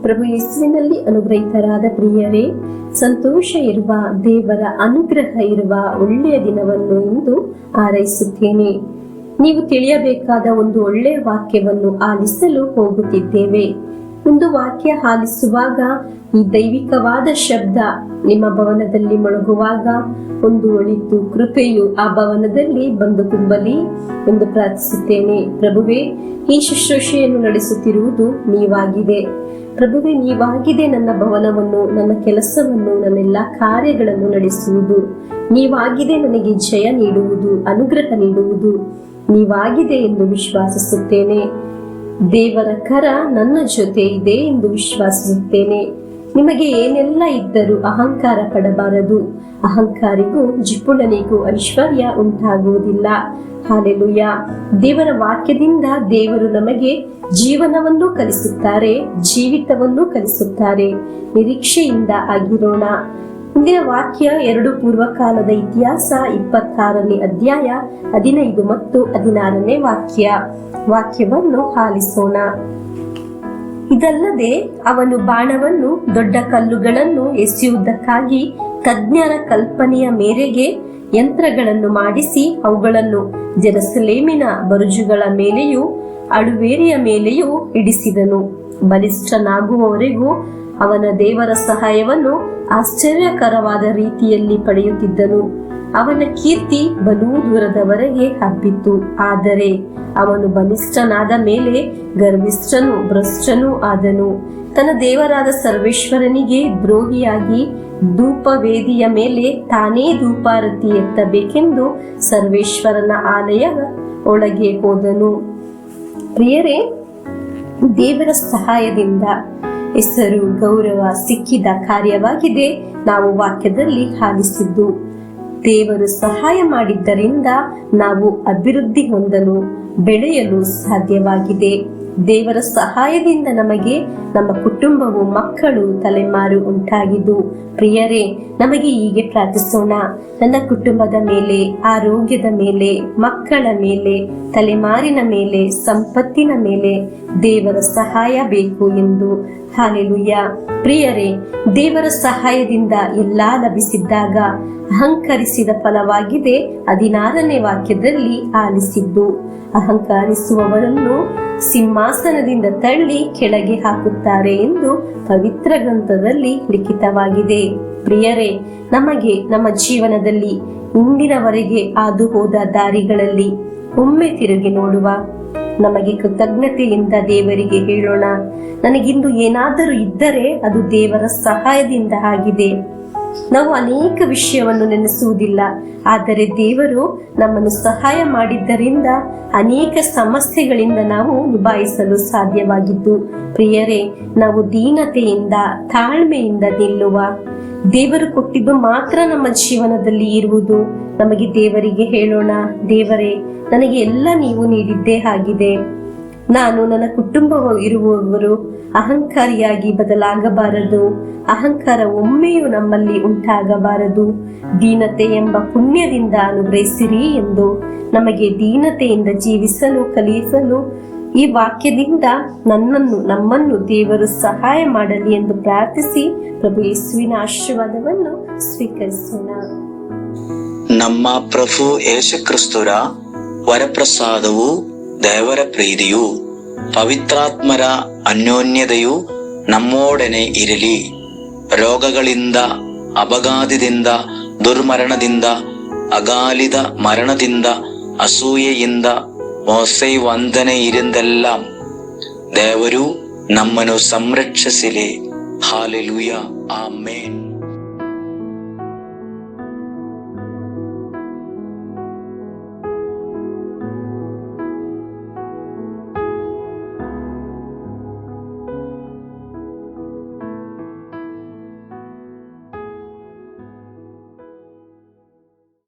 ಪ್ರಭು ಯೇಸುವಿನಲ್ಲಿ ಅನುಗ್ರಹಿತರಾದ ಪ್ರಿಯರೇ, ಸಂತೋಷ ಇರುವ, ದೇವರ ಅನುಗ್ರಹ ಇರುವ ಒಳ್ಳೆಯ ದಿನವನ್ನು ಇಂದು ಹಾರೈಸುತ್ತೇನೆ. ನೀವು ತಿಳಿಯಬೇಕಾದ ಒಂದು ಒಳ್ಳೆಯ ವಾಕ್ಯವನ್ನು ಆಲಿಸಲು ಹೋಗುತ್ತಿದ್ದೇವೆ. ಒಂದು ವಾಕ್ಯ ಆಲಿಸುವಾಗ ಈ ದೈವಿಕವಾದ ಶಬ್ದ ನಿಮ್ಮ ಭವನದಲ್ಲಿ ಮೊಳಗುವಾಗ ಒಂದು ಒಳಿತು ಕೃಪೆಯು ಆ ಭವನದಲ್ಲಿ ಬಂದು ತುಂಬಲಿ ಎಂದು ಪ್ರಾರ್ಥಿಸುತ್ತೇನೆ. ಪ್ರಭುವೇ, ಈ ಶುಶ್ರೂಷೆಯನ್ನು ನಡೆಸುತ್ತಿರುವುದು ನೀವಾಗಿದೆ. ಪ್ರಭುವೇ, ನೀವಾಗಿದೆ ನನ್ನ ಭವನವನ್ನು, ನನ್ನ ಕೆಲಸವನ್ನು, ನನ್ನ ಎಲ್ಲಾ ಕಾರ್ಯಗಳನ್ನು ನಡೆಸುವುದು. ನೀವಾಗಿದೆ ನನಗೆ ಜಯ ನೀಡುವುದು, ಅನುಗ್ರಹ ನೀಡುವುದು ನೀವಾಗಿದೆ ಎಂದು ವಿಶ್ವಾಸಿಸುತ್ತೇನೆ. ದೇವರ ಕರ ನನ್ನ ಜೊತೆ ಇದೆ ಎಂದು ವಿಶ್ವಾಸಿಸುತ್ತೇನೆ. ನಿಮಗೆ ಏನೆಲ್ಲ ಇದ್ದರೂ ಅಹಂಕಾರ ಪಡಬಾರದು. ಅಹಂಕಾರಿಗೂ ಜಿಪುಣನಿಗೂ ಐಶ್ವರ್ಯ ಉಂಟಾಗುವುದಿಲ್ಲ. ಹಾಲೆಲೂಯ. ದೇವರ ವಾಕ್ಯದಿಂದ ದೇವರು ನಮಗೆ ಜೀವನವನ್ನು ಕಲಿಸುತ್ತಾರೆ, ಜೀವಿತವನ್ನು ಕಲಿಸುತ್ತಾರೆ. ನಿರೀಕ್ಷೆಯಿಂದ ಆಗಿರೋಣ. ಇಂದಿನ ವಾಕ್ಯ 2 ಪೂರ್ವಕಾಲದ ಇತಿಹಾಸ 26ನೇ ಅಧ್ಯಾಯ 15 ಮತ್ತು 16ನೇ ವಾಕ್ಯವನ್ನು ಆಲಿಸೋಣ. ಇದಲ್ಲದೆ ಅವನು ಬಾಣವನ್ನು, ದೊಡ್ಡ ಕಲ್ಲುಗಳನ್ನು ಎಸೆಯುವುದಕ್ಕಾಗಿ ತಜ್ಞರ ಕಲ್ಪನೆಯ ಮೇರೆಗೆ ಯಂತ್ರಗಳನ್ನು ಮಾಡಿಸಿ ಅವುಗಳನ್ನು ಜೆರುಸಲೇಮಿನ ಬರುಜುಗಳ ಮೇಲೆಯೂ ಅಳುವೇರಿಯ ಮೇಲೆಯೂ ಇಡಿಸಿದನು. ಬಲಿಷ್ಠನಾಗುವವರೆಗೂ ಅವನ ದೇವರ ಸಹಾಯವನ್ನು ಆಶ್ಚರ್ಯಕರವಾದ ರೀತಿಯಲ್ಲಿ ಪಡೆಯುತ್ತಿದ್ದನು. ಅವನ ಕೀರ್ತಿ ಬಲೂ ದೂರದವರೆಗೆ ಹಬ್ಬಿತ್ತು. ಆದರೆ ಅವನು ಬಲಿಷ್ಠನಾದ ಮೇಲೆ ಗರ್ವಿಷ್ಠನೂ ಭ್ರಷ್ಟನೂ ಆದನು. ತನ್ನ ದೇವರಾದ ಸರ್ವೇಶ್ವರನಿಗೆ ದ್ರೋಹಿಯಾಗಿ ಧೂಪವೇದಿಯ ಮೇಲೆ ತಾನೇ ಧೂಪಾರತಿ ಎತ್ತಬೇಕೆಂದು ಸರ್ವೇಶ್ವರನ ಆಲಯದ ಒಳಗೆ ಹೋದನು. ಪ್ರಿಯರೇ, ದೇವರ ಸಹಾಯದಿಂದ ಹೆಸರು ಗೌರವ ಸಿಕ್ಕಿದ ಕಾರ್ಯವಾಗಿದೆ ನಾವು ವಾಕ್ಯದಲ್ಲಿ ಆಲಿಸಿದ್ದು. ದೇವರು ಸಹಾಯ ಮಾಡಿದ್ದರಿಂದ ನಾವು ಅಭಿವೃದ್ಧಿ ಹೊಂದಲು, ಬೆಳೆಯಲು ಸಾಧ್ಯವಾಗಿದೆ. ದೇವರ ಸಹಾಯದಿಂದ ನಮಗೆ ನಮ್ಮ ಕುಟುಂಬವು, ಮಕ್ಕಳು, ತಲೆಮಾರು ಉಂಟಾಗಿದ್ದು. ಪ್ರಿಯರೇ, ನಮಗೆ ಹೀಗೆ ಪ್ರಾರ್ಥಿಸೋಣ. ನನ್ನ ಕುಟುಂಬದ ಮೇಲೆ, ಆರೋಗ್ಯದ ಮೇಲೆ, ಮಕ್ಕಳ ಮೇಲೆ, ತಲೆಮಾರಿನ ಮೇಲೆ, ಸಂಪತ್ತಿನ ಮೇಲೆ ದೇವರ ಸಹಾಯ ಬೇಕು ಎಂದು. ಹಾಲೆಲೂಯ. ಪ್ರಿಯರೇ, ದೇವರ ಸಹಾಯದಿಂದ ಎಲ್ಲಾ ಲಭಿಸಿದ್ದಾಗ ಅಹಂಕರಿಸಿದ ಫಲವಾಗಿದೆ 16ನೇ ವಾಕ್ಯದಲ್ಲಿ ಆಲಿಸಿದ್ದು. ಅಹಂಕರಿಸುವವರನ್ನು ಸಿಂಹಾಸನದಿಂದ ತಳ್ಳಿ ಕೆಳಗೆ ಹಾಕುತ್ತಾರೆ ಎಂದು ಪವಿತ್ರ ಗ್ರಂಥದಲ್ಲಿ ಲಿಖಿತವಾಗಿದೆ. ಪ್ರಿಯರೇ, ನಮಗೆ ನಮ್ಮ ಜೀವನದಲ್ಲಿ ಇಂದಿನವರೆಗೆ ಹಾದು ಹೋದ ದಾರಿಗಳಲ್ಲಿ ಒಮ್ಮೆ ತಿರುಗಿ ನೋಡುವ. ನಮಗೆ ಕೃತಜ್ಞತೆಯಿಂದ ದೇವರಿಗೆ ಹೇಳೋಣ, ನನಗಿಂದು ಏನಾದರೂ ಇದ್ದರೆ ಅದು ದೇವರ ಸಹಾಯದಿಂದ ಆಗಿದೆ. ನಾವು ಅನೇಕ ವಿಷಯವನ್ನು ನೆನೆಸುವುದಿಲ್ಲ, ಆದರೆ ದೇವರು ನಮ್ಮನ್ನು ಸಹಾಯ ಮಾಡಿದ್ದರಿಂದ ಅನೇಕ ಸಮಸ್ಯೆಗಳಿಂದ ನಾವು ನಿಭಾಯಿಸಲು ಸಾಧ್ಯವಾಗಿದ್ದು. ಪ್ರಿಯರೇ, ನಾವು ದೀನತೆಯಿಂದ, ತಾಳ್ಮೆಯಿಂದ ನಿಲ್ಲುವ. ದೇವರು ಕೊಟ್ಟಿದ್ದು ಮಾತ್ರ ನಮ್ಮ ಜೀವನದಲ್ಲಿ ಇರುವುದು. ನಮಗೆ ದೇವರಿಗೆ ಹೇಳೋಣ, ದೇವರೇ, ನನಗೆ ಎಲ್ಲ ನೀವು ನೀಡಿದ್ದೇ ಆಗಿದೆ. ನಾನು, ನನ್ನ ಕುಟುಂಬವು ಇರುವವರು ಅಹಂಕಾರಿಯಾಗಿ ಬದಲಾಗಬಾರದು. ಅಹಂಕಾರ ಒಮ್ಮೆಯೂ ನಮ್ಮಲ್ಲಿ ಉಂಟಾಗಬಾರದು. ದೀನತೆ ಎಂಬ ಪುಣ್ಯದಿಂದ ಅನುಗ್ರಹಿಸಿರಿ ಎಂದು ನಮಗೆ ದೀನತೆಯಿಂದ ಜೀವಿಸಲು ಕಲಿಸಲು ಈ ವಾಕ್ಯದಿಂದ ನಮ್ಮನ್ನು ದೇವರು ಸಹಾಯ ಮಾಡಲಿ ಎಂದು ಪ್ರಾರ್ಥಿಸಿ ಪ್ರಭು ಯೇಸುವಿನ ಆಶೀರ್ವಾದವನ್ನು ಸ್ವೀಕರಿಸೋಣ. ನಮ್ಮ ಪ್ರಭು ಯೇಸು ಕ್ರಿಸ್ತರ ವರಪ್ರಸಾದವು, ದೇವರ ಪ್ರೀತಿಯು, ಪವಿತ್ರಾತ್ಮರ ಅನ್ಯೋನ್ಯತೆಯು ನಮ್ಮೊಡನೆ ಇರಲಿ. ರೋಗಗಳಿಂದ, ಅಪಘಾತದಿಂದ, ದುರ್ಮರಣದಿಂದ, ಅಗಾಲಿದ ಮರಣದಿಂದ, ಅಸೂಯೆಯಿಂದ, ಮೋಸೆ ವಂದನೆಯಿಂದೆಲ್ಲ ದೇವರು ನಮ್ಮನ್ನು ಸಂರಕ್ಷಿಸಲಿ. ಹಾಲೆಲೂಯ. ಆಮೇನ್.